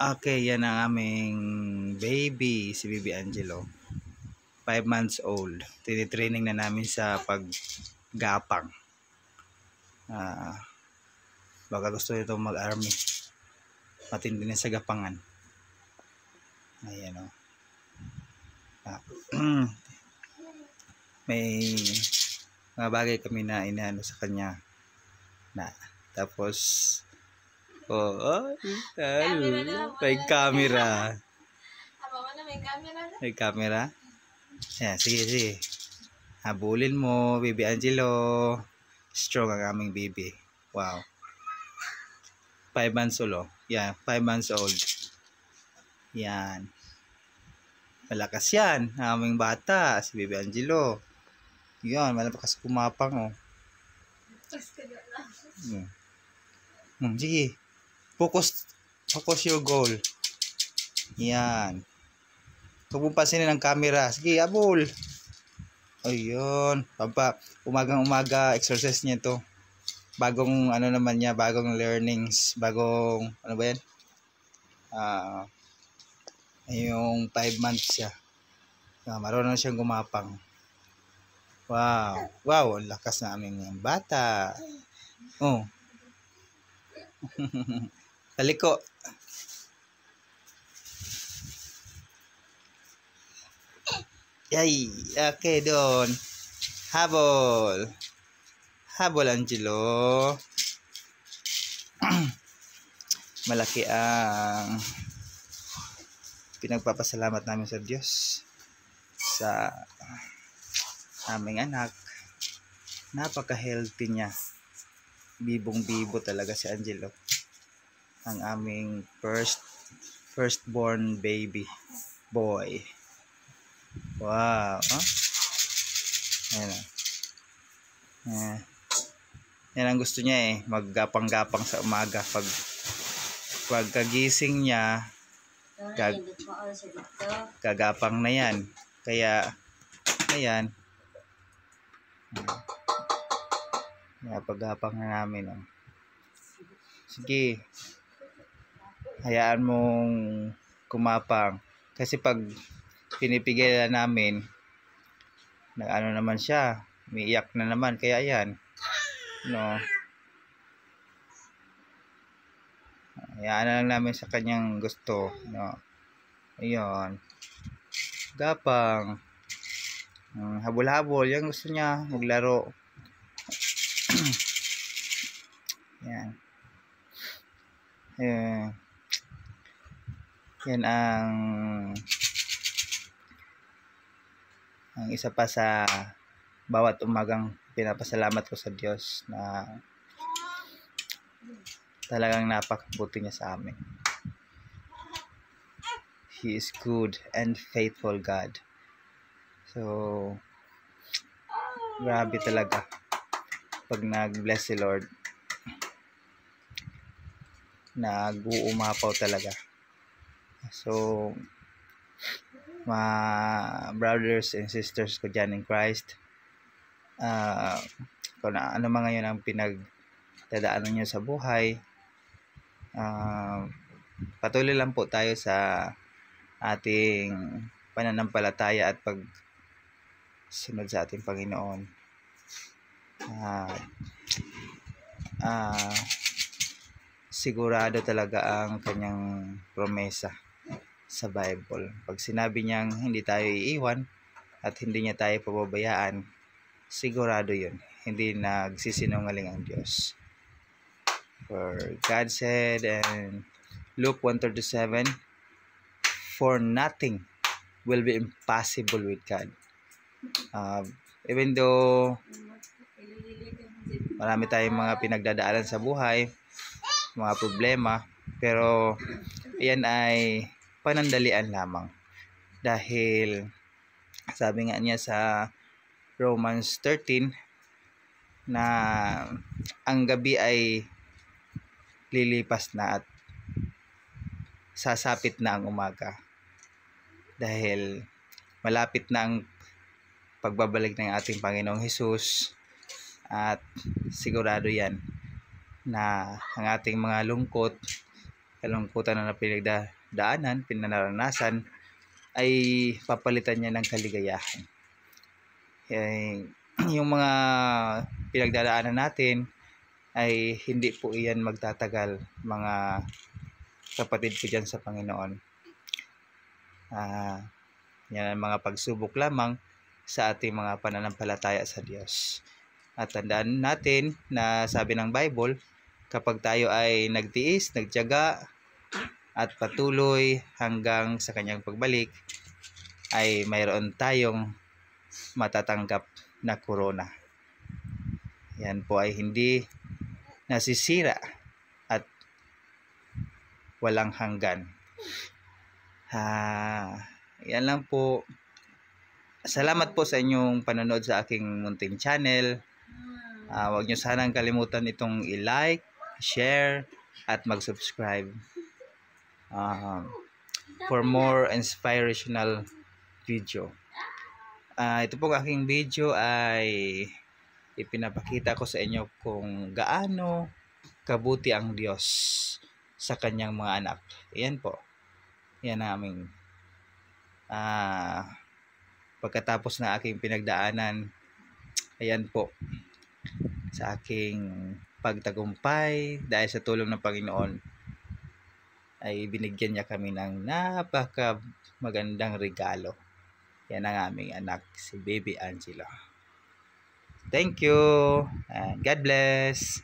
Okay, yan ang aming baby, si Baby Angelo. 5 months old. Tinitraining na namin sa paggapang. Baka gusto nito mag-army. Matindi na sa gapangan. Ayan o. May mga bagay kami na inaano sa kanya. Tapos may camera. May camera. Ayan, sige. Habulin mo, Baby Angelo. Strong ang aming baby. Wow. 5 months old. Yan, 5 months old. Yan. Malakas yan. Aming bata, si Baby Angelo. Yan, malakas kumapang. Sige. Focus your goal. Yan. Huwag mong pansinin ang camera. Sige, abol. Ayun. Umagang-umaga, exercise niya to. Bagong naman niya, bagong learnings, bagong ano ba yan? Yung 5 months siya. Marunong na siyang gumapang. Wow, ang lakas na aming bata. Oh. Taliko. Yay, okay doon. Habol, Angelo. Malaki ang pinagpapasalamat namin sa Diyos sa aming anak. Napaka-healthy niya. Bibong-bibo talaga si Angelo. Ang aming firstborn baby boy. Wow. Yan ang gusto niya maggapang-gapang sa umaga. Pagkagising niya, gagapang na yan. Kaya, ayan. Paggapang na namin. Sige. Hayaan mong kumapang. Kasi pag pinipigilan namin, naman siya, umiiyak na naman. Kaya ayan. Hayaan na lang namin sa kanyang gusto. Ayun. Gapang. Habol-habol. Yan gusto niya. Maglaro. Yan. Yan ang isa pa sa bawat umagang pinapasalamat ko sa Diyos na talagang napakabuti niya sa amin. He is good and faithful God. So, grabe talaga pag nag-bless si Lord. Nag-uumapaw talaga. So, mga brothers and sisters ko dyan in Christ, kung ano mga yun ang pinagdadaanan nyo sa buhay, patuloy lang po tayo sa ating pananampalataya at pagsunod sa ating Panginoon. Sigurado talaga ang kanyang promesa sa Bible. Pag sinabi niyang hindi tayo iiwan at hindi niya tayo pababayaan, sigurado yun. Hindi nagsisinungaling ang Diyos. For God said in Luke 1:37, for nothing will be impossible with God. Even though marami tayong mga pinagdadaanan sa buhay, mga problema, pero yan ay panandalian lamang. Dahil sabi nga niya sa Romans 13 na ang gabi ay lilipas na at sasapit na ang umaga. Dahil malapit na ang pagbabalik ng ating Panginoong Hesus, at sigurado yan na ang ating mga kalungkutan na pinagdaanan, pinanaranasan, ay papalitan niya ng kaligayahan. Yung mga pinagdadaanan natin ay hindi po iyan magtatagal, mga kapatid ko dyan sa Panginoon. Yan ang mga pagsubok lamang sa ating mga pananampalataya sa Diyos. At tandaan natin na sabi ng Bible, kapag tayo ay nagtiis, nagtiyaga, at patuloy hanggang sa kanyang pagbalik, ay mayroon tayong matatanggap na korona. Yan po ay hindi nasisira at walang hanggan. Yan lang po. Salamat po sa inyong panonood sa aking munting channel. Huwag nyo sanang kalimutan itong i-like, share, at mag-subscribe for more inspirational video. Ito pong aking video ay ipinapakita ko sa inyo kung gaano kabuti ang Diyos sa kanyang mga anak. Yan po. Yan ang aming pagkatapos na aking pinagdaanan, ayan po, sa aking pagtagumpay dahil sa tulong ng Panginoon, ay binigyan niya kami ng napaka magandang regalo. Yan ang aming anak, si Baby Angelo. Thank you and God bless.